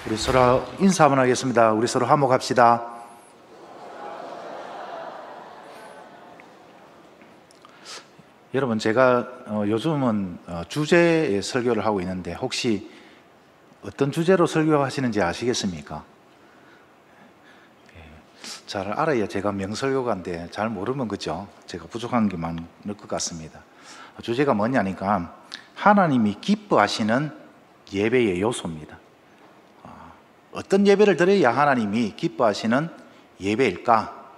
우리 서로 인사 한번 하겠습니다. 우리 서로 화목합시다. 여러분, 제가 요즘은 주제의 설교를 하고 있는데 혹시 어떤 주제로 설교하시는지 아시겠습니까? 잘 알아야 제가 명설교가인데 잘 모르면 그죠? 제가 부족한 게 많을 것 같습니다. 주제가 뭐냐니까 하나님이 기뻐하시는 예배의 요소입니다. 어떤 예배를 드려야 하나님이 기뻐하시는 예배일까?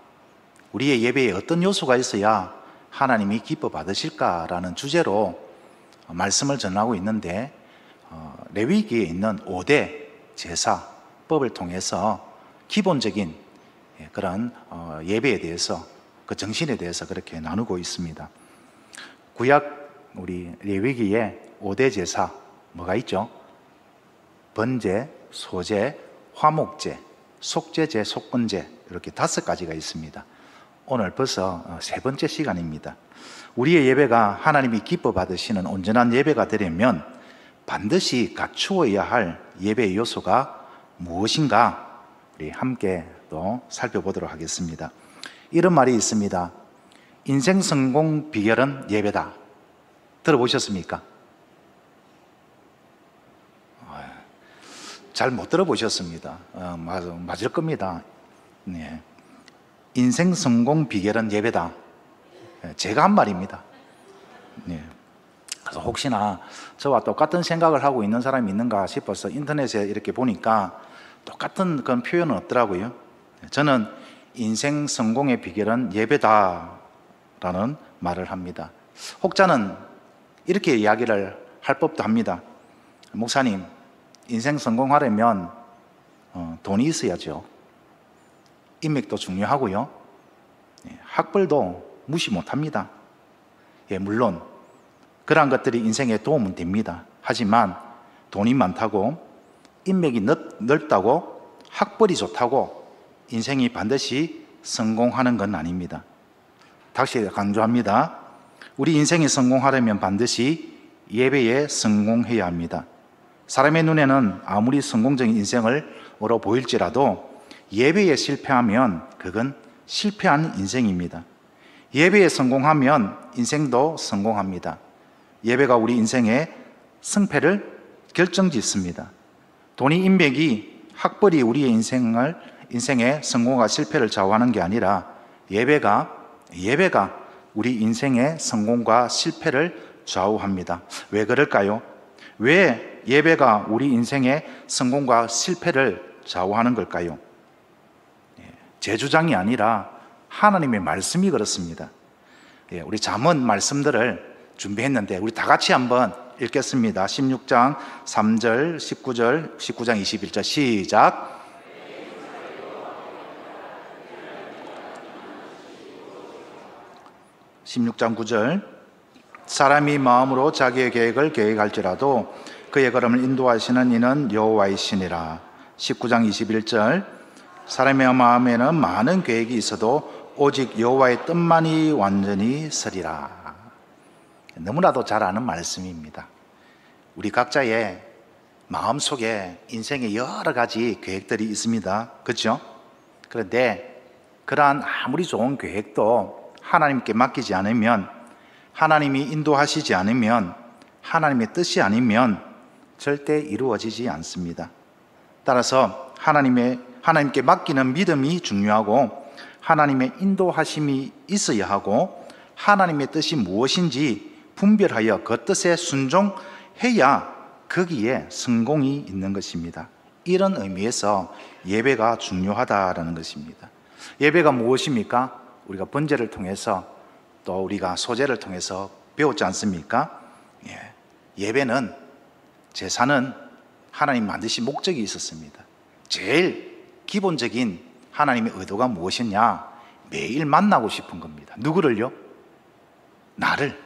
우리의 예배에 어떤 요소가 있어야 하나님이 기뻐 받으실까라는 주제로 말씀을 전하고 있는데, 레위기에 있는 5대 제사법을 통해서 기본적인 그런 예배에 대해서, 그 정신에 대해서 그렇게 나누고 있습니다. 구약 우리 레위기에 5대 제사 뭐가 있죠? 번제, 소제, 화목제, 속죄제, 속건제, 이렇게 5가지가 있습니다. 오늘 벌써 3번째 시간입니다. 우리의 예배가 하나님이 기뻐 받으시는 온전한 예배가 되려면 반드시 갖추어야 할 예배의 요소가 무엇인가 우리 함께 또 살펴보도록 하겠습니다. 이런 말이 있습니다. 인생 성공 비결은 예배다. 들어보셨습니까? 잘 못 들어보셨습니다. 맞을 겁니다. 네. 인생 성공 비결은 예배다. 제가 한 말입니다. 네. 그래서 혹시나 저와 똑같은 생각을 하고 있는 사람이 있는가 싶어서 인터넷에 이렇게 보니까 똑같은 그런 표현은 없더라고요. 저는 인생 성공의 비결은 예배다라는 말을 합니다. 혹자는 이렇게 이야기를 할 법도 합니다. 목사님, 인생 성공하려면 돈이 있어야죠. 인맥도 중요하고요. 학벌도 무시 못합니다. 물론 그러한 것들이 인생에 도움은 됩니다. 하지만 돈이 많다고, 인맥이 넓다고, 학벌이 좋다고 인생이 반드시 성공하는 건 아닙니다. 다시 강조합니다. 우리 인생이 성공하려면 반드시 예배에 성공해야 합니다. 사람의 눈에는 아무리 성공적인 인생으로 보일지라도 예배에 실패하면 그건 실패한 인생입니다. 예배에 성공하면 인생도 성공합니다. 예배가 우리 인생의 승패를 결정짓습니다. 돈이, 인맥이, 학벌이 우리의 인생의 성공과 실패를 좌우하는 게 아니라 예배가 우리 인생의 성공과 실패를 좌우합니다. 왜 그럴까요? 왜 예배가 우리 인생의 성공과 실패를 좌우하는 걸까요? 제 주장이 아니라 하나님의 말씀이 그렇습니다. 우리 잠언 말씀들을 준비했는데 우리 다 같이 한번 읽겠습니다. 16장 3절, 19절, 19장 21절 시작. (16장 9절) 사람이 마음으로 자기의 계획을 계획할지라도 그의 걸음을 인도하시는 이는 여호와이시니라. 19장 21절 사람의 마음에는 많은 계획이 있어도 오직 여호와의 뜻만이 완전히 서리라. 너무나도 잘 아는 말씀입니다. 우리 각자의 마음속에 인생의 여러 가지 계획들이 있습니다. 그렇죠? 그런데 그러한 아무리 좋은 계획도 하나님께 맡기지 않으면, 하나님이 인도하시지 않으면, 하나님의 뜻이 아니면 절대 이루어지지 않습니다. 따라서 하나님께 맡기는 믿음이 중요하고 하나님의 인도하심이 있어야 하고 하나님의 뜻이 무엇인지 분별하여 그 뜻에 순종해야 거기에 성공이 있는 것입니다. 이런 의미에서 예배가 중요하다라는 것입니다. 예배가 무엇입니까? 우리가 번제를 통해서 또 우리가 소제를 통해서 배웠지 않습니까? 예배는, 제사는 하나님 만드신 목적이 있었습니다. 제일 기본적인 하나님의 의도가 무엇이냐? 매일 만나고 싶은 겁니다. 누구를요? 나를.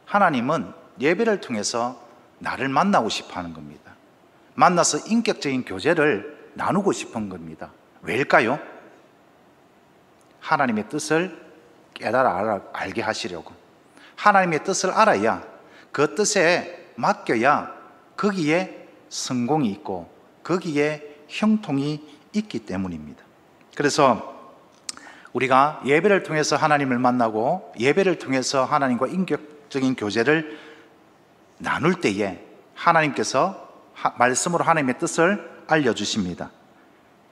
하나님은 예배를 통해서 나를 만나고 싶어 하는 겁니다. 만나서 인격적인 교제를 나누고 싶은 겁니다. 왜일까요? 하나님의 뜻을 깨달아 알게 하시려고. 하나님의 뜻을 알아야, 그 뜻에 맡겨야 거기에 성공이 있고 거기에 형통이 있기 때문입니다. 그래서 우리가 예배를 통해서 하나님을 만나고 예배를 통해서 하나님과 인격적인 교제를 나눌 때에 하나님께서 말씀으로 하나님의 뜻을 알려주십니다.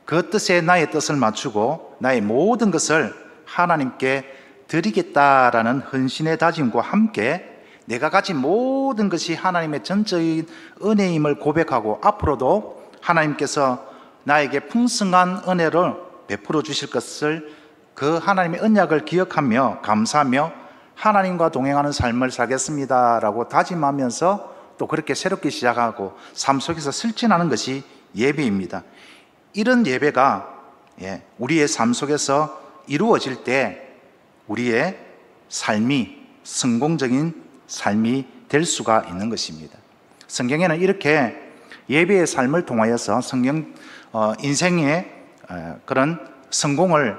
그 뜻에 나의 뜻을 맞추고 나의 모든 것을 하나님께 드리겠다라는 헌신의 다짐과 함께 내가 가진 모든 것이 하나님의 전적인 은혜임을 고백하고 앞으로도 하나님께서 나에게 풍성한 은혜를 베풀어 주실 것을 그 하나님의 언약을 기억하며 감사하며 하나님과 동행하는 삶을 살겠습니다라고 다짐하면서 또 그렇게 새롭게 시작하고 삶 속에서 실천하는 것이 예배입니다. 이런 예배가 우리의 삶 속에서 이루어질 때 우리의 삶이 성공적인 삶이 될 수가 있는 것입니다. 성경에는 이렇게 예배의 삶을 통하여서 인생의 그런 성공을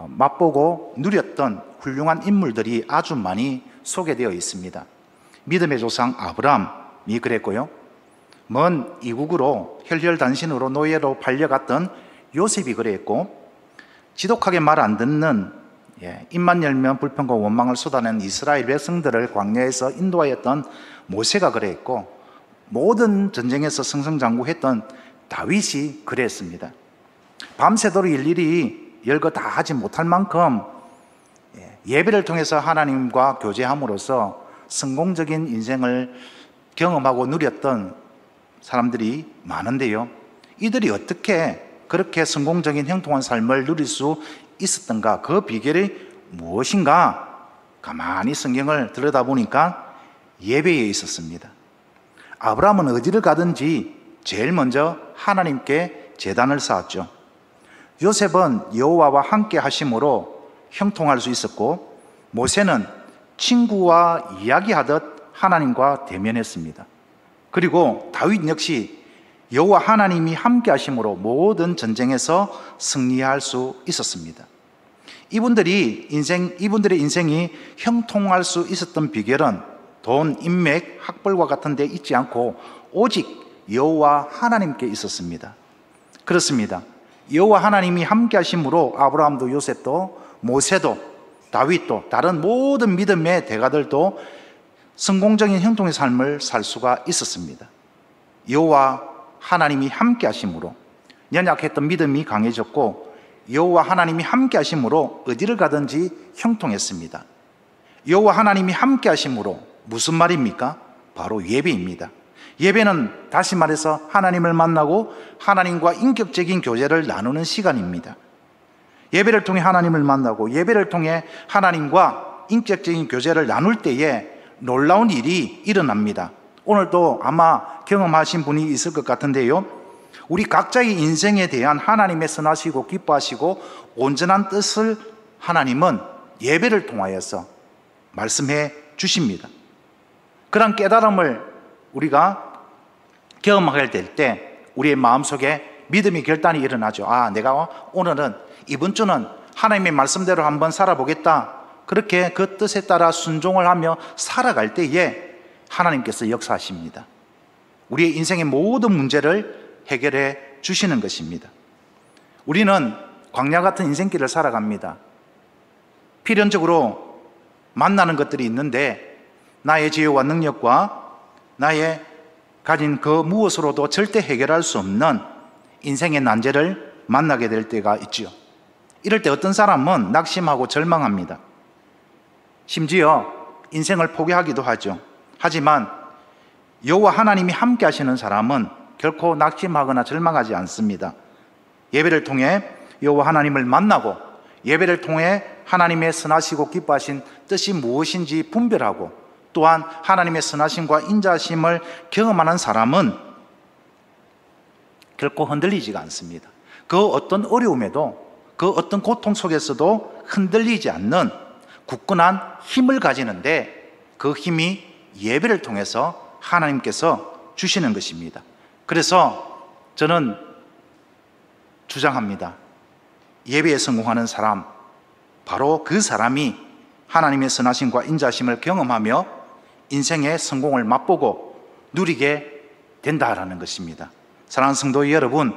맛보고 누렸던 훌륭한 인물들이 아주 많이 소개되어 있습니다. 믿음의 조상 아브라함이 그랬고요, 먼 이국으로 혈혈단신으로 노예로 팔려갔던 요셉이 그랬고, 지독하게 말 안 듣는 입만 열면 불평과 원망을 쏟아낸 이스라엘 백성들을 광야에서 인도하였던 모세가 그랬고, 모든 전쟁에서 승승장구했던 다윗이 그랬습니다. 밤새도록 일일이 열거 다 하지 못할 만큼 예배를 통해서 하나님과 교제함으로써 성공적인 인생을 경험하고 누렸던 사람들이 많은데요, 이들이 어떻게 그렇게 성공적인 형통한 삶을 누릴 수 있었던가, 그 비결이 무엇인가 가만히 성경을 들여다보니까 예배에 있었습니다. 아브라함은 어디를 가든지 제일 먼저 하나님께 제단을 쌓았죠. 요셉은 여호와와 함께 하심으로 형통할 수 있었고, 모세는 친구와 이야기하듯 하나님과 대면했습니다. 그리고 다윗 역시 여호와 하나님이 함께 하심으로 모든 전쟁에서 승리할 수 있었습니다. 이분들의 인생이 형통할 수 있었던 비결은 돈, 인맥, 학벌과 같은 데 있지 않고 오직 여호와 하나님께 있었습니다. 그렇습니다. 여호와 하나님이 함께 하심으로 아브라함도 요셉도 모세도 다윗도 다른 모든 믿음의 대가들도 성공적인 형통의 삶을 살 수가 있었습니다. 여호와 하나님이 함께 하심으로 연약했던 믿음이 강해졌고, 여호와 하나님이 함께 하심으로 어디를 가든지 형통했습니다. 여호와 하나님이 함께 하심으로 무슨 말입니까? 바로 예배입니다. 예배는 다시 말해서 하나님을 만나고 하나님과 인격적인 교제를 나누는 시간입니다. 예배를 통해 하나님을 만나고 예배를 통해 하나님과 인격적인 교제를 나눌 때에 놀라운 일이 일어납니다. 오늘도 아마 경험하신 분이 있을 것 같은데요, 우리 각자의 인생에 대한 하나님의 선하시고 기뻐하시고 온전한 뜻을 하나님은 예배를 통하여서 말씀해 주십니다. 그런 깨달음을 우리가 경험하게 될 때 우리의 마음속에 믿음의 결단이 일어나죠. 내가 오늘은, 이번 주는 하나님의 말씀대로 한번 살아보겠다. 그렇게 그 뜻에 따라 순종을 하며 살아갈 때에 하나님께서 역사하십니다. 우리의 인생의 모든 문제를 해결해 주시는 것입니다. 우리는 광야 같은 인생길을 살아갑니다. 필연적으로 만나는 것들이 있는데 나의 지혜와 능력과 나의 가진 그 무엇으로도 절대 해결할 수 없는 인생의 난제를 만나게 될 때가 있지요. 이럴 때 어떤 사람은 낙심하고 절망합니다. 심지어 인생을 포기하기도 하죠. 하지만 여호와 하나님이 함께 하시는 사람은 결코 낙심하거나 절망하지 않습니다. 예배를 통해 여호와 하나님을 만나고 예배를 통해 하나님의 선하시고 기뻐하신 뜻이 무엇인지 분별하고 또한 하나님의 선하심과 인자하심을 경험하는 사람은 결코 흔들리지가 않습니다. 그 어떤 어려움에도, 그 어떤 고통 속에서도 흔들리지 않는 굳건한 힘을 가지는데, 그 힘이 예배를 통해서 하나님께서 주시는 것입니다. 그래서 저는 주장합니다. 예배에 성공하는 사람, 바로 그 사람이 하나님의 선하심과 인자하심을 경험하며 인생의 성공을 맛보고 누리게 된다라는 것입니다. 사랑하는 성도 여러분,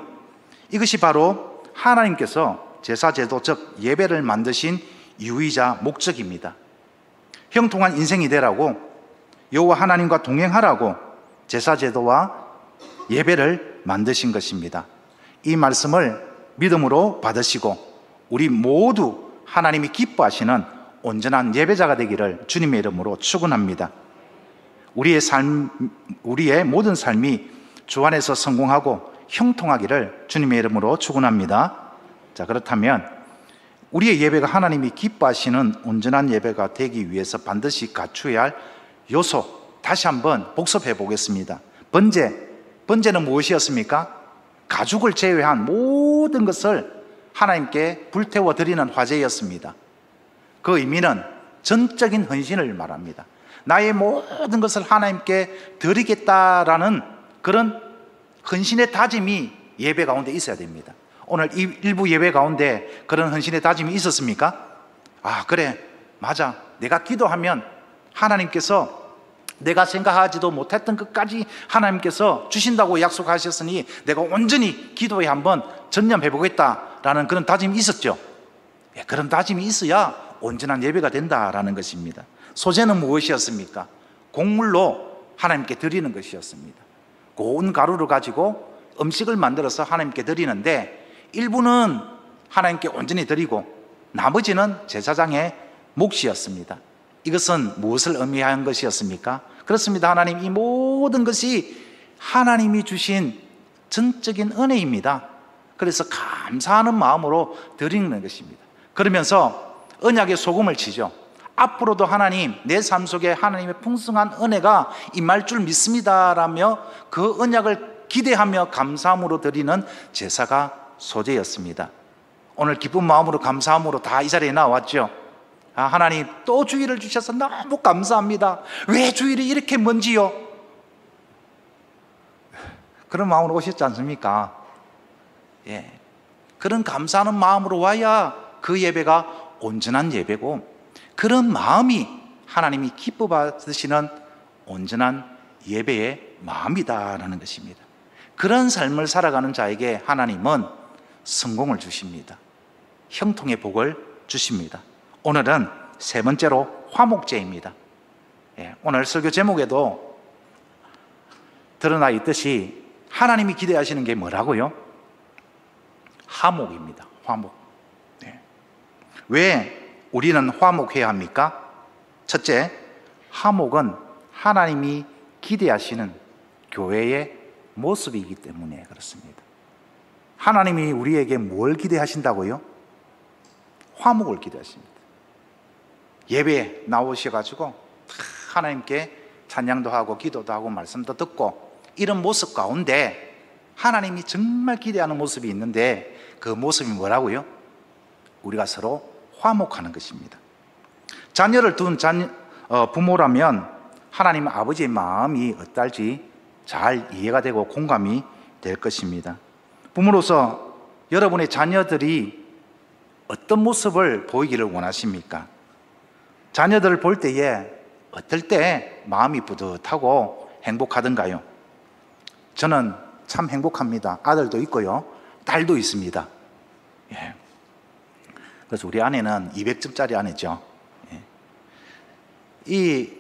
이것이 바로 하나님께서 제사제도 즉 예배를 만드신 이유이자 목적입니다. 형통한 인생이 되라고, 여호와 하나님과 동행하라고 제사제도와 예배를 만드신 것입니다. 이 말씀을 믿음으로 받으시고 우리 모두 하나님이 기뻐하시는 온전한 예배자가 되기를 주님의 이름으로 축원합니다. 우리의 모든 삶이 주 안에서 성공하고 형통하기를 주님의 이름으로 축원합니다. 자, 그렇다면 우리의 예배가 하나님이 기뻐하시는 온전한 예배가 되기 위해서 반드시 갖추어야 할 요소, 다시 한번 복습해 보겠습니다. 번제는 무엇이었습니까? 가죽을 제외한 모든 것을 하나님께 불태워 드리는 화제였습니다. 그 의미는 전적인 헌신을 말합니다. 나의 모든 것을 하나님께 드리겠다라는 그런 헌신의 다짐이 예배 가운데 있어야 됩니다. 오늘 일부 예배 가운데 그런 헌신의 다짐이 있었습니까? 아, 그래, 맞아. 내가 기도하면 하나님께서 내가 생각하지도 못했던 것까지 하나님께서 주신다고 약속하셨으니 내가 온전히 기도에 한번 전념해 보겠다라는 그런 다짐이 있었죠. 그런 다짐이 있어야 온전한 예배가 된다라는 것입니다. 소재는 무엇이었습니까? 곡물로 하나님께 드리는 것이었습니다. 고운 가루를 가지고 음식을 만들어서 하나님께 드리는데 일부는 하나님께 온전히 드리고 나머지는 제사장의 몫이었습니다. 이것은 무엇을 의미한 것이었습니까? 그렇습니다. 하나님, 이 모든 것이 하나님이 주신 전적인 은혜입니다. 그래서 감사하는 마음으로 드리는 것입니다. 그러면서 언약의 소금을 치죠. 앞으로도 하나님, 내 삶 속에 하나님의 풍성한 은혜가 임할 줄 믿습니다라며 그 언약을 기대하며 감사함으로 드리는 제사가 소재였습니다. 오늘 기쁜 마음으로 감사함으로 다 이 자리에 나왔죠. 하나님, 또 주일을 주셔서 너무 감사합니다. 왜 주일이 이렇게 먼지요? 그런 마음으로 오셨지 않습니까? 예. 그런 감사하는 마음으로 와야 그 예배가 온전한 예배고, 그런 마음이 하나님이 기뻐 받으시는 온전한 예배의 마음이다라는 것입니다. 그런 삶을 살아가는 자에게 하나님은 성공을 주십니다. 형통의 복을 주십니다. 오늘은 세 번째로 화목제입니다. 오늘 설교 제목에도 드러나 있듯이 하나님이 기대하시는 게 뭐라고요? 화목입니다. 화목. 왜 우리는 화목해야 합니까? 첫째, 화목은 하나님이 기대하시는 교회의 모습이기 때문에 그렇습니다. 하나님이 우리에게 뭘 기대하신다고요? 화목을 기대하십니다. 예배에 나오셔가지고 하나님께 찬양도 하고 기도도 하고 말씀도 듣고 이런 모습 가운데 하나님이 정말 기대하는 모습이 있는데 그 모습이 뭐라고요? 우리가 서로 화목하는 것입니다. 자녀를 둔 부모라면 하나님 아버지의 마음이 어떨지 잘 이해가 되고 공감이 될 것입니다. 부모로서 여러분의 자녀들이 어떤 모습을 보이기를 원하십니까? 자녀들을 볼 때에 어떨 때 마음이 뿌듯하고 행복하던가요? 저는 참 행복합니다. 아들도 있고요, 딸도 있습니다. 그래서 우리 아내는 200점짜리 아내죠. 이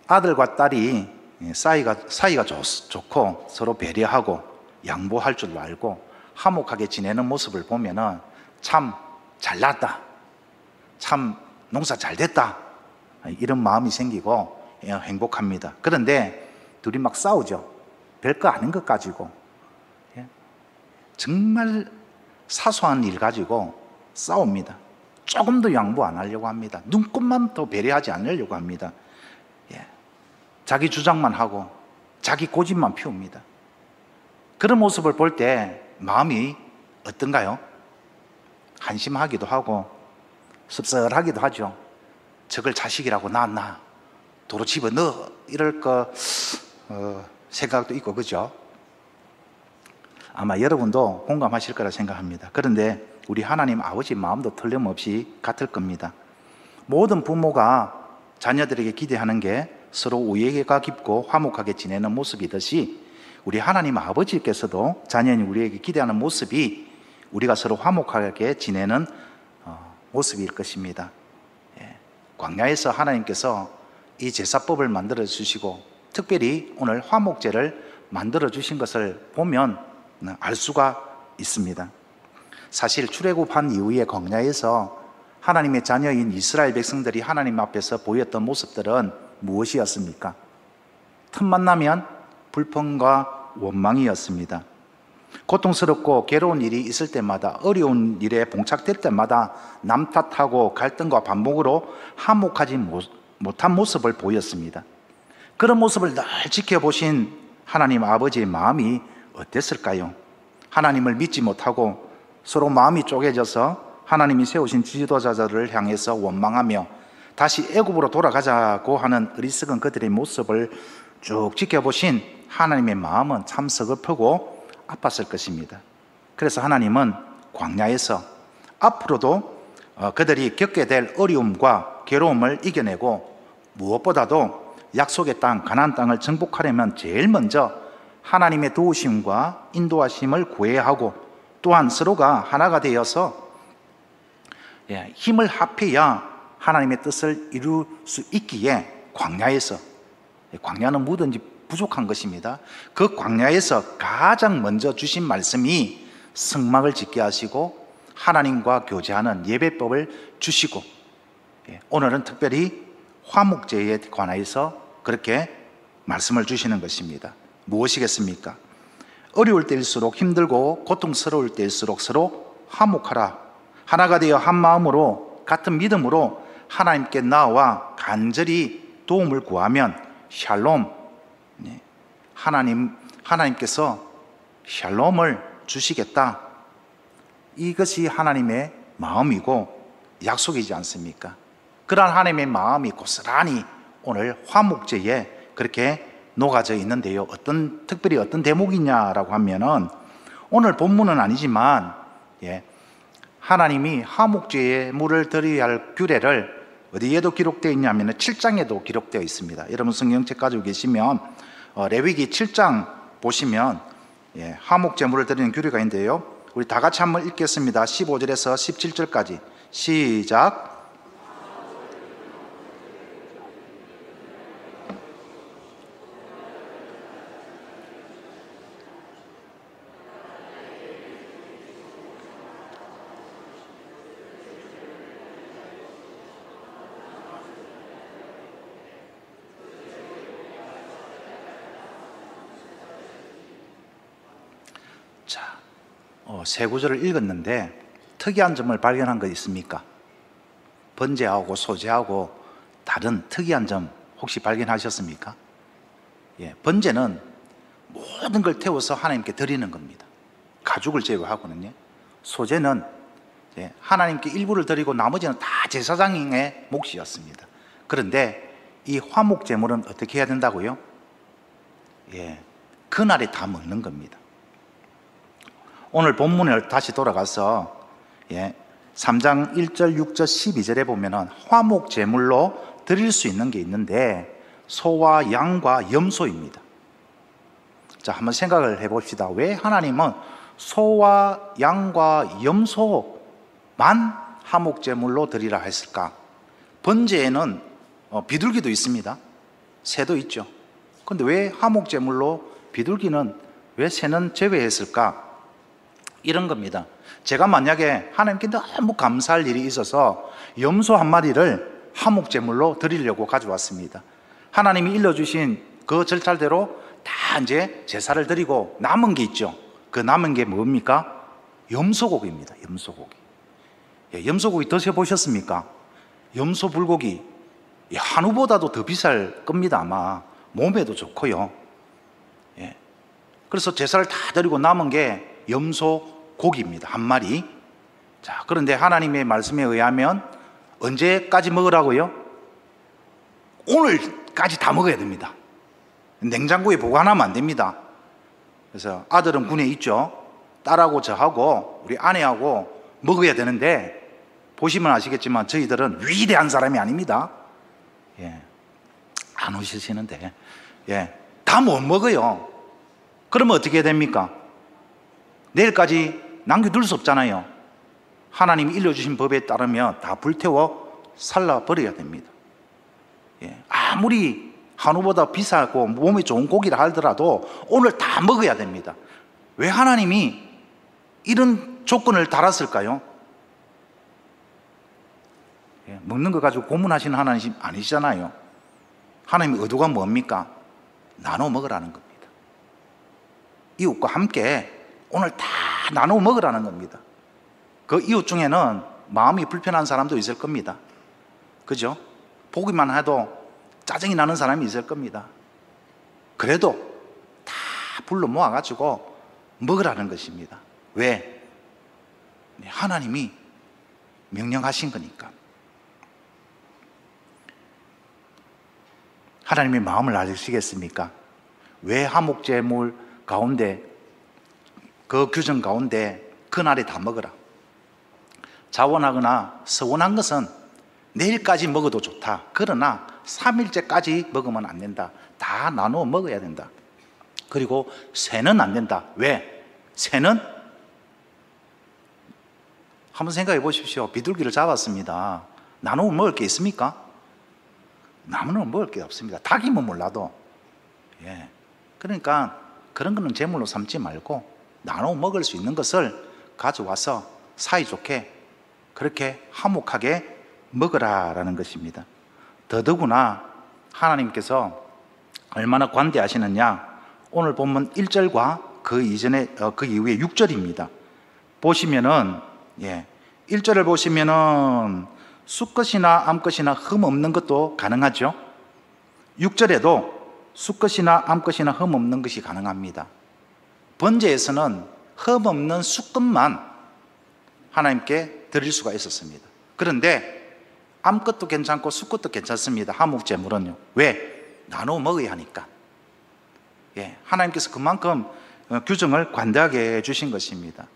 아들과 딸이 사이가 좋고 서로 배려하고 양보할 줄 알고 화목하게 지내는 모습을 보면은 참 잘났다, 참 농사 잘 됐다, 이런 마음이 생기고 행복합니다. 그런데 둘이 막 싸우죠. 별거 아닌 것 가지고, 정말 사소한 일 가지고 싸웁니다. 조금도 양보 안 하려고 합니다. 눈곱만 더 배려하지 않으려고 합니다. 자기 주장만 하고 자기 고집만 피웁니다. 그런 모습을 볼 때 마음이 어떤가요? 한심하기도 하고 씁쓸하기도 하죠. 저걸 자식이라고 낳았나, 도로 집어넣어, 이럴 거 생각도 있고, 그죠? 아마 여러분도 공감하실 거라 생각합니다. 그런데 우리 하나님 아버지 마음도 틀림없이 같을 겁니다. 모든 부모가 자녀들에게 기대하는 게 서로 우애가 깊고 화목하게 지내는 모습이듯이 우리 하나님 아버지께서도 자녀인 우리에게 기대하는 모습이 우리가 서로 화목하게 지내는 모습일 것입니다. 광야에서 하나님께서 이 제사법을 만들어 주시고 특별히 오늘 화목제를 만들어 주신 것을 보면 알 수가 있습니다. 사실 출애굽한 이후에 광야에서 하나님의 자녀인 이스라엘 백성들이 하나님 앞에서 보였던 모습들은 무엇이었습니까? 틈만 나면 불평과 원망이었습니다. 고통스럽고 괴로운 일이 있을 때마다, 어려운 일에 봉착될 때마다 남 탓하고 갈등과 반목으로 화목하지 못한 모습을 보였습니다. 그런 모습을 늘 지켜보신 하나님 아버지의 마음이 어땠을까요? 하나님을 믿지 못하고 서로 마음이 쪼개져서 하나님이 세우신 지도자들을 향해서 원망하며 다시 애굽으로 돌아가자고 하는 어리석은 그들의 모습을 쭉 지켜보신 하나님의 마음은 참 서글프고 아팠을 것입니다. 그래서 하나님은 광야에서 앞으로도 그들이 겪게 될 어려움과 괴로움을 이겨내고 무엇보다도 약속의 땅, 가나안 땅을 정복하려면 제일 먼저 하나님의 도우심과 인도하심을 구해야 하고, 또한 서로가 하나가 되어서 힘을 합해야 하나님의 뜻을 이룰 수 있기에 광야에서, 광야는 뭐든지 부족한 것입니다. 그 광야에서 가장 먼저 주신 말씀이 성막을 짓게 하시고 하나님과 교제하는 예배법을 주시고, 오늘은 특별히 화목제에 관하여서 그렇게 말씀을 주시는 것입니다. 무엇이겠습니까? 어려울 때일수록, 힘들고 고통스러울 때일수록 서로 화목하라. 하나가 되어 한 마음으로 같은 믿음으로 하나님께 나와 간절히 도움을 구하면 샬롬, 하나님께서 샬롬을 주시겠다. 이것이 하나님의 마음이고 약속이지 않습니까? 그러한 하나님의 마음이 고스란히 오늘 화목제에 그렇게 녹아져 있는데요. 특별히 어떤 대목이냐라고 하면은, 오늘 본문은 아니지만 하나님이 화목제에 물을 드려야 할 규례를 어디에도 기록되어 있냐면 7장에도 기록되어 있습니다. 여러분 성경책 가지고 계시면 레위기 7장 보시면 화목제 물을 드리는 규례가 있는데요. 우리 다 같이 한번 읽겠습니다. 15절에서 17절까지 시작. 세 구절을 읽었는데 특이한 점을 발견한 거 있습니까? 번제하고 소제하고 다른 특이한 점 혹시 발견하셨습니까? 번제는 모든 걸 태워서 하나님께 드리는 겁니다. 가죽을 제거하고는요. 소제는 하나님께 일부를 드리고 나머지는 다 제사장의 몫이었습니다. 그런데 이 화목제물은 어떻게 해야 된다고요? 그날에 다 먹는 겁니다. 오늘 본문을 다시 돌아가서 3장 1절, 6절, 12절에 보면은 화목 제물로 드릴 수 있는 게 있는데 소와 양과 염소입니다. 자, 한번 생각을 해봅시다. 왜 하나님은 소와 양과 염소만 화목 제물로 드리라 했을까? 번제에는 비둘기도 있습니다. 새도 있죠. 그런데 왜 화목 제물로 비둘기는, 왜 새는 제외했을까? 이런 겁니다. 제가 만약에 하나님께 너무 감사할 일이 있어서 염소 한 마리를 화목제물로 드리려고 가져왔습니다. 하나님이 일러주신 그 절차대로 다 이제 제사를 드리고 남은 게 있죠. 그 남은 게 뭡니까? 염소고기입니다. 염소고기. 염소고기 드셔보셨습니까? 염소 불고기 한우보다도 더 비쌀 겁니다. 아마 몸에도 좋고요. 그래서 제사를 다 드리고 남은 게 염소 고기입니다. 한 마리. 자, 그런데 하나님의 말씀에 의하면 언제까지 먹으라고요? 오늘까지 다 먹어야 됩니다. 냉장고에 보관하면 안 됩니다. 그래서 아들은 군에 있죠. 딸하고 저하고 우리 아내하고 먹어야 되는데, 보시면 아시겠지만 저희들은 위대한 사람이 아닙니다. 안 오시는데 다 못 먹어요. 그러면 어떻게 됩니까? 내일까지 남겨둘 수 없잖아요. 하나님이 일러주신 법에 따르면 다 불태워 살라버려야 됩니다. 아무리 한우보다 비싸고 몸에 좋은 고기를 하더라도 오늘 다 먹어야 됩니다. 왜 하나님이 이런 조건을 달았을까요? 먹는 거 가지고 고문하시는 하나님 아니시잖아요. 하나님의 의도가 뭡니까? 나눠 먹으라는 겁니다. 이웃과 함께 오늘 다 나눠 먹으라는 겁니다. 그 이웃 중에는 마음이 불편한 사람도 있을 겁니다. 그죠? 보기만 해도 짜증이 나는 사람이 있을 겁니다. 그래도 다 불러 모아가지고 먹으라는 것입니다. 왜? 하나님이 명령하신 거니까. 하나님의 마음을 아시겠습니까? 왜 화목제물 가운데 그 규정 가운데 그날에 다 먹으라. 자원하거나 서원한 것은 내일까지 먹어도 좋다. 그러나 3일째까지 먹으면 안 된다. 다 나누어 먹어야 된다. 그리고 새는 안 된다. 왜? 새는 한번 생각해 보십시오. 비둘기를 잡았습니다. 나누어 먹을 게 있습니까? 나무는 먹을 게 없습니다. 닭이면 몰라도. 그러니까 그런 거는 제물로 삼지 말고 나눠 먹을 수 있는 것을 가져와서 사이좋게 그렇게 화목하게 먹으라라는 것입니다. 더더구나 하나님께서 얼마나 관대하시느냐. 오늘 본문 1절과 그 이전에 그 이후에 6절입니다. 보시면은 1절을 보시면은 수컷이나 암컷이나 흠 없는 것도 가능하죠. 6절에도 수컷이나 암컷이나 흠 없는 것이 가능합니다. 번제에서는 흠 없는 수컷만 하나님께 드릴 수가 있었습니다. 그런데 암컷도 괜찮고 수컷도 괜찮습니다. 화목제물은요. 왜? 나눠 먹어야 하니까. 하나님께서 그만큼 규정을 관대하게 해주신 것입니다.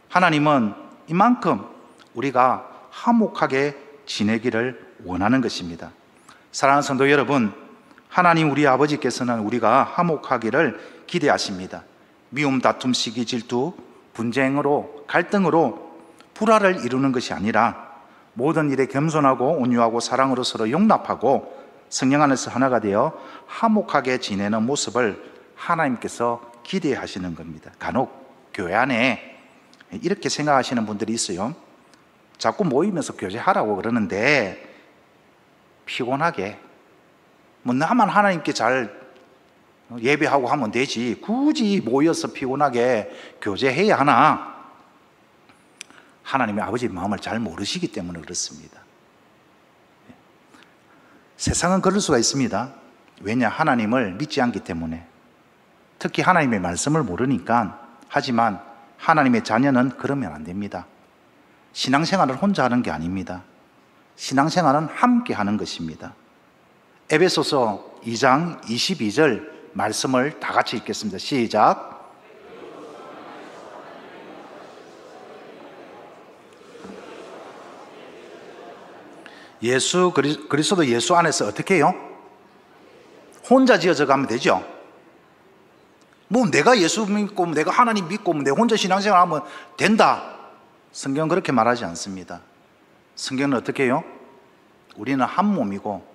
하나님은 이만큼 우리가 화목하게 지내기를 원하는 것입니다. 사랑하는 성도 여러분, 하나님 우리 아버지께서는 우리가 화목하기를 기대하십니다. 미움, 다툼, 시기, 질투, 분쟁으로 갈등으로 불화를 이루는 것이 아니라 모든 일에 겸손하고 온유하고 사랑으로 서로 용납하고 성령 안에서 하나가 되어 화목하게 지내는 모습을 하나님께서 기대하시는 겁니다. 간혹 교회 안에 이렇게 생각하시는 분들이 있어요. 자꾸 모이면서 교제하라고 그러는데 피곤하게 나만 하나님께 잘 예배하고 하면 되지 굳이 모여서 피곤하게 교제해야 하나? 하나님의 아버지의 마음을 잘 모르시기 때문에 그렇습니다. 세상은 그럴 수가 있습니다. 왜냐? 하나님을 믿지 않기 때문에. 특히 하나님의 말씀을 모르니까. 하지만 하나님의 자녀는 그러면 안 됩니다. 신앙생활을 혼자 하는 게 아닙니다. 신앙생활은 함께 하는 것입니다. 에베소서 2장 22절 말씀을 다 같이 읽겠습니다. 시작. 그리스도 예수 안에서 어떻게 해요? 혼자 지어져 가면 되죠. 내가 예수 믿고 내가 하나님 믿고 내 혼자 신앙생활 하면 된다. 성경은 그렇게 말하지 않습니다. 성경은 어떻게 해요? 우리는 한 몸이고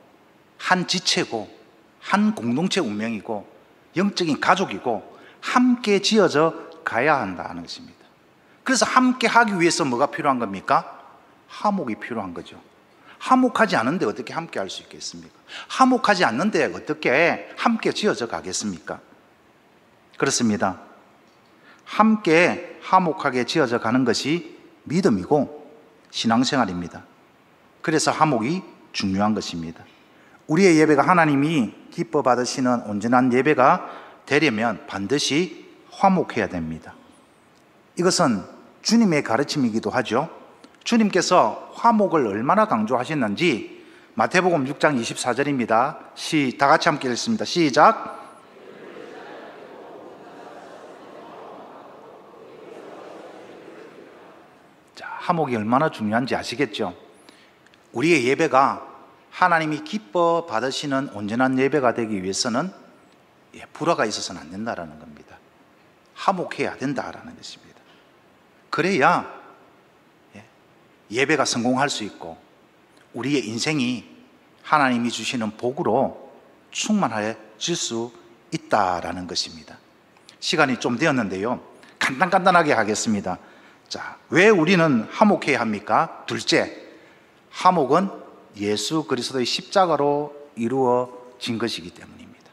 한 지체고 한 공동체 운명이고 영적인 가족이고 함께 지어져 가야 한다는 것입니다. 그래서 함께 하기 위해서 뭐가 필요한 겁니까? 화목이 필요한 거죠. 화목하지 않은데 어떻게 함께 할 수 있겠습니까? 화목하지 않는데 어떻게 함께 지어져 가겠습니까? 그렇습니다. 함께 화목하게 지어져 가는 것이 믿음이고 신앙생활입니다. 그래서 화목이 중요한 것입니다. 우리의 예배가 하나님이 기뻐 받으시는 온전한 예배가 되려면 반드시 화목해야 됩니다. 이것은 주님의 가르침이기도 하죠. 주님께서 화목을 얼마나 강조하셨는지 마태복음 6장 24절입니다. 다 같이 함께 읽습니다. 시작. 자, 화목이 얼마나 중요한지 아시겠죠? 우리의 예배가 하나님이 기뻐 받으시는 온전한 예배가 되기 위해서는 불화가 있어서는 안 된다는 겁니다. 화목해야 된다라는 것입니다. 그래야 예배가 성공할 수 있고 우리의 인생이 하나님이 주시는 복으로 충만해질 수 있다라는 것입니다. 시간이 좀 되었는데요, 간단하게 하겠습니다. 자, 왜 우리는 화목해야 합니까? 둘째, 화목은 예수 그리스도의 십자가로 이루어진 것이기 때문입니다.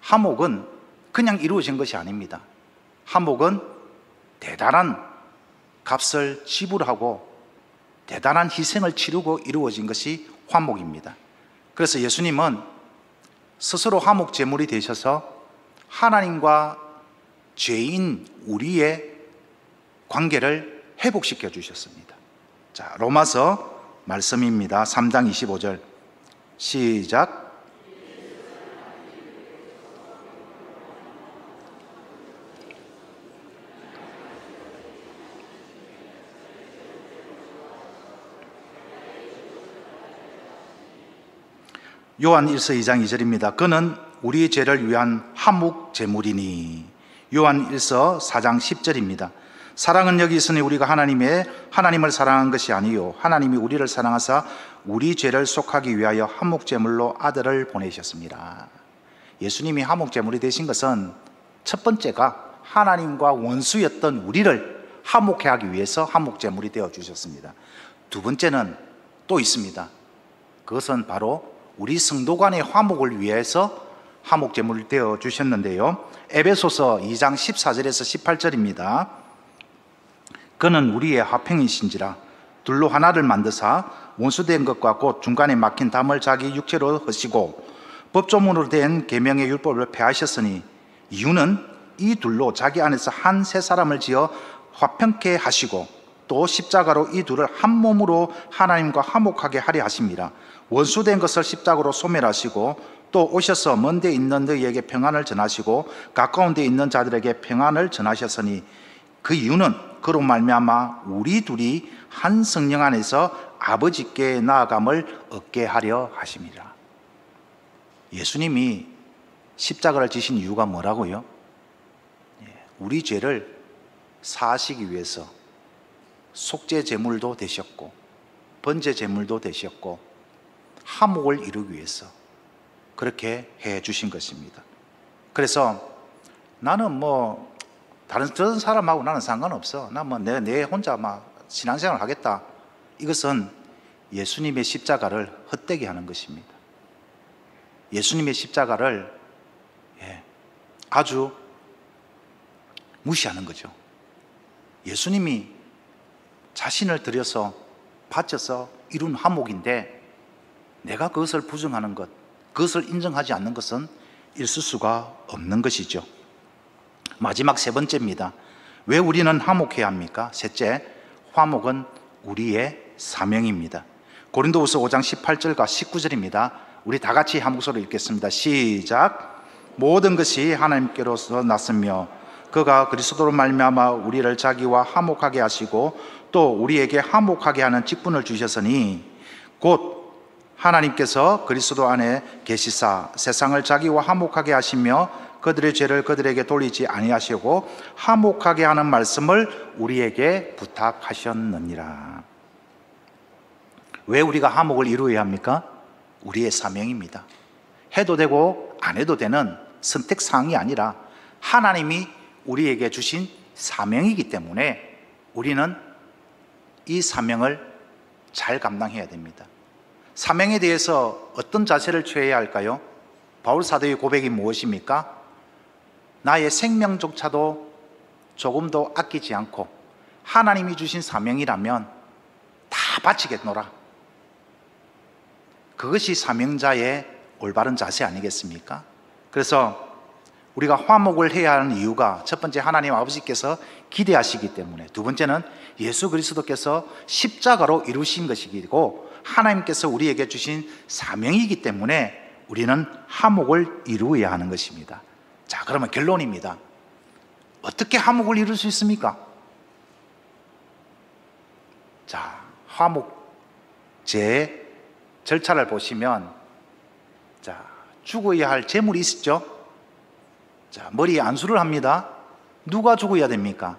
화목은 그냥 이루어진 것이 아닙니다. 화목은 대단한 값을 지불하고 대단한 희생을 치르고 이루어진 것이 화목입니다. 그래서 예수님은 스스로 화목 제물이 되셔서 하나님과 죄인 우리의 관계를 회복시켜 주셨습니다. 자, 로마서 말씀입니다. 3장 25절 시작. 요한일서 2장 2절입니다. 그는 우리 죄를 위한 화목 제물이니. 요한일서 4장 10절입니다. 사랑은 여기 있으니 우리가 하나님을 사랑한 것이 아니요 하나님이 우리를 사랑하사 우리 죄를 속하기 위하여 화목 제물로 아들을 보내셨습니다. 예수님이 화목 제물이 되신 것은 첫 번째가 하나님과 원수였던 우리를 화목케 하기 위해서 화목 제물이 되어 주셨습니다. 두 번째는 또 있습니다. 그것은 바로 우리 성도 간의 화목을 위해서 화목 제물이 되어 주셨는데요, 에베소서 2장 14절에서 18절입니다. 그는 우리의 화평이신지라 둘로 하나를 만드사 원수된 것과 곧 중간에 막힌 담을 자기 육체로 하시고 법조문으로 된 계명의 율법을 폐하셨으니 이유는 이 둘로 자기 안에서 한 새 사람을 지어 화평케 하시고 또 십자가로 이 둘을 한 몸으로 하나님과 화목하게 하려 하십니다. 원수된 것을 십자가로 소멸하시고 또 오셔서 먼 데 있는 너희에게 평안을 전하시고 가까운 데 있는 자들에게 평안을 전하셨으니 그 이유는 그로 말미암아 우리 둘이 한 성령 안에서 아버지께 나아감을 얻게 하려 하심이라. 예수님이 십자가를 지신 이유가 뭐라고요? 우리 죄를 사하시기 위해서 속죄 제물도 되셨고 번제 제물도 되셨고 화목을 이루기 위해서 그렇게 해 주신 것입니다. 그래서 나는 다른 사람하고 나는 상관없어. 난 내 혼자 신앙생활을 하겠다. 이것은 예수님의 십자가를 헛되게 하는 것입니다. 예수님의 십자가를 아주 무시하는 거죠. 예수님이 자신을 들여서 바쳐서 이룬 화목인데 내가 그것을 부정하는 것, 그것을 인정하지 않는 것은 있을 수가 없는 것이죠. 마지막 세 번째입니다. 왜 우리는 화목해야 합니까? 셋째, 화목은 우리의 사명입니다. 고린도후서 5장 18절과 19절입니다. 우리 다 같이 한 목소리로 읽겠습니다. 시작. 모든 것이 하나님께로서 났으며 그가 그리스도로 말미암아 우리를 자기와 화목하게 하시고 또 우리에게 화목하게 하는 직분을 주셨으니 곧 하나님께서 그리스도 안에 계시사 세상을 자기와 화목하게 하시며 그들의 죄를 그들에게 돌리지 아니하시고 화목하게 하는 말씀을 우리에게 부탁하셨느니라. 왜 우리가 화목을 이루어야 합니까? 우리의 사명입니다. 해도 되고 안 해도 되는 선택사항이 아니라 하나님이 우리에게 주신 사명이기 때문에 우리는 이 사명을 잘 감당해야 됩니다. 사명에 대해서 어떤 자세를 취해야 할까요? 바울 사도의 고백이 무엇입니까? 나의 생명조차도 조금도 아끼지 않고 하나님이 주신 사명이라면 다 바치겠노라. 그것이 사명자의 올바른 자세 아니겠습니까? 그래서 우리가 화목을 해야 하는 이유가 첫 번째, 하나님 아버지께서 기대하시기 때문에, 두 번째는 예수 그리스도께서 십자가로 이루신 것이고 하나님께서 우리에게 주신 사명이기 때문에 우리는 화목을 이루어야 하는 것입니다. 자, 그러면 결론입니다. 어떻게 화목을 이룰 수 있습니까? 자, 화목제 절차를 보시면, 자, 죽어야 할 제물이 있죠. 자, 머리에 안수를 합니다. 누가 죽어야 됩니까?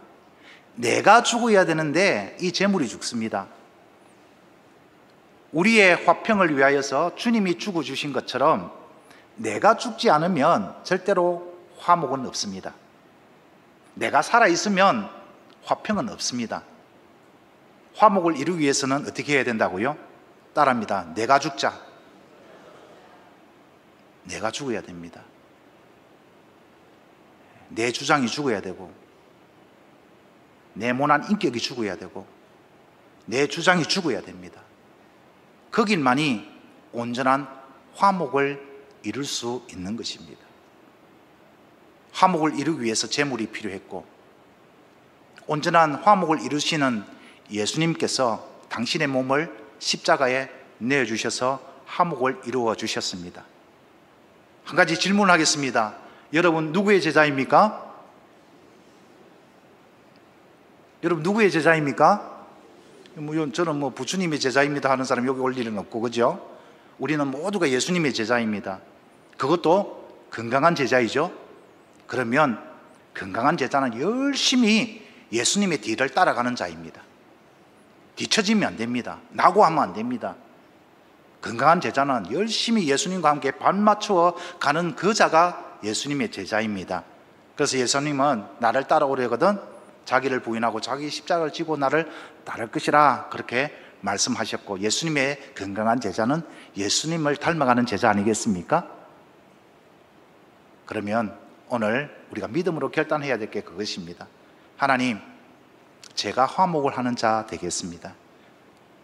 내가 죽어야 되는데 이 재물이 죽습니다. 우리의 화평을 위하여서 주님이 죽어주신 것처럼 내가 죽지 않으면 절대로 화목은 없습니다. 내가 살아있으면 화평은 없습니다. 화목을 이루기 위해서는 어떻게 해야 된다고요? 따라합니다. 내가 죽자. 내가 죽어야 됩니다. 내 주장이 죽어야 되고, 내 모난 인격이 죽어야 되고, 내 주장이 죽어야 됩니다. 거길만이 온전한 화목을 이룰 수 있는 것입니다. 화목을 이루기 위해서 재물이 필요했고, 온전한 화목을 이루시는 예수님께서 당신의 몸을 십자가에 내어주셔서 화목을 이루어 주셨습니다. 한 가지 질문하겠습니다. 여러분 누구의 제자입니까? 여러분 누구의 제자입니까? 저는 부처님의 제자입니다 하는 사람 여기 올 일은 없고, 그죠? 우리는 모두가 예수님의 제자입니다. 그것도 건강한 제자이죠. 그러면 건강한 제자는 열심히 예수님의 뒤를 따라가는 자입니다. 뒤처지면 안 됩니다. 낙오하면 안 됩니다. 건강한 제자는 열심히 예수님과 함께 발맞추어 가는 그 자가 예수님의 제자입니다. 그래서 예수님은 나를 따라오려거든 자기를 부인하고 자기 십자가를 지고 나를 따를 것이라 그렇게 말씀하셨고, 예수님의 건강한 제자는 예수님을 닮아가는 제자 아니겠습니까? 그러면 오늘 우리가 믿음으로 결단해야 될 게 그것입니다. 하나님, 제가 화목을 하는 자 되겠습니다.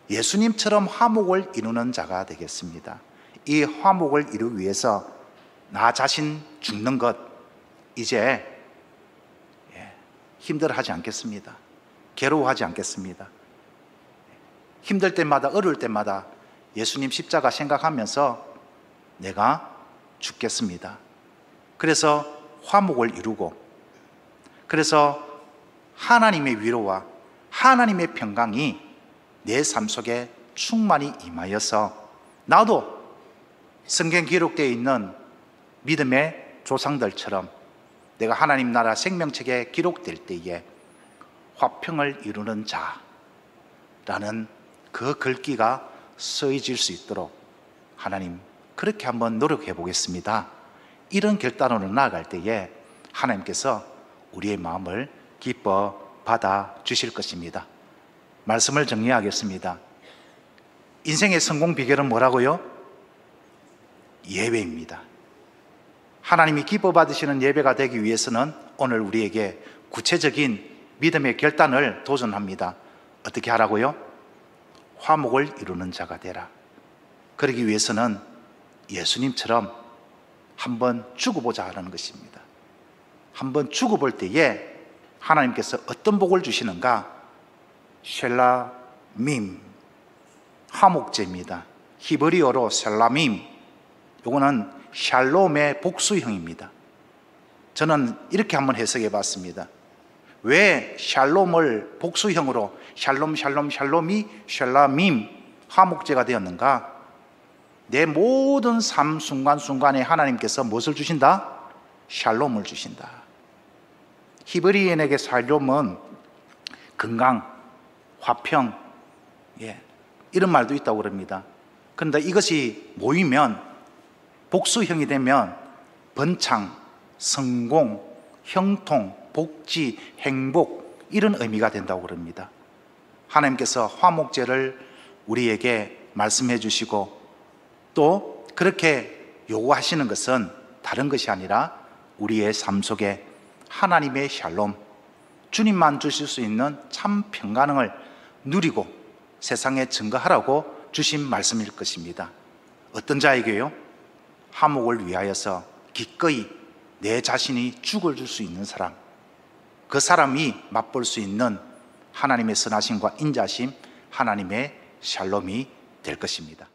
예수님처럼 화목을 이루는 자가 되겠습니다. 이 화목을 이루기 위해서 나 자신 죽는 것 이제 힘들어하지 않겠습니다. 괴로워하지 않겠습니다. 힘들 때마다, 어려울 때마다 예수님 십자가 생각하면서 내가 죽겠습니다. 그래서 화목을 이루고, 그래서 하나님의 위로와 하나님의 평강이 내 삶 속에 충만히 임하여서 나도 성경 기록되어 있는 믿음의 조상들처럼 내가 하나님 나라 생명책에 기록될 때에 화평을 이루는 자라는 그 글귀가 쓰여질 수 있도록 하나님 그렇게 한번 노력해 보겠습니다. 이런 결단으로 나아갈 때에 하나님께서 우리의 마음을 기뻐 받아 주실 것입니다. 말씀을 정리하겠습니다. 인생의 성공 비결은 뭐라고요? 예배입니다. 하나님이 기뻐 받으시는 예배가 되기 위해서는 오늘 우리에게 구체적인 믿음의 결단을 도전합니다. 어떻게 하라고요? 화목을 이루는 자가 되라. 그러기 위해서는 예수님처럼 한번 죽어보자 하는 것입니다. 한번 죽어볼 때에 하나님께서 어떤 복을 주시는가? 셀라밈, 화목제입니다. 히브리어로 셀라밈, 이거는 샬롬의 복수형입니다. 저는 이렇게 한번 해석해 봤습니다. 왜 샬롬을 복수형으로 샬롬 샬롬 샬롬이 샬라밈 화목제가 되었는가? 내 모든 삶 순간순간에 하나님께서 무엇을 주신다? 샬롬을 주신다. 히브리인에게 샬롬은 건강, 화평, 이런 말도 있다고 그럽니다. 그런데 이것이 모이면 복수형이 되면 번창, 성공, 형통, 복지, 행복 이런 의미가 된다고 그럽니다. 하나님께서 화목제를 우리에게 말씀해 주시고 또 그렇게 요구하시는 것은 다른 것이 아니라 우리의 삶 속에 하나님의 샬롬, 주님만 주실 수 있는 참 평강을 누리고 세상에 증거하라고 주신 말씀일 것입니다. 어떤 자에게요? 화목을 위하여서 기꺼이 내 자신이 죽을 줄 수 있는 사람, 그 사람이 맛볼 수 있는 하나님의 선하심과 인자심, 하나님의 샬롬이 될 것입니다.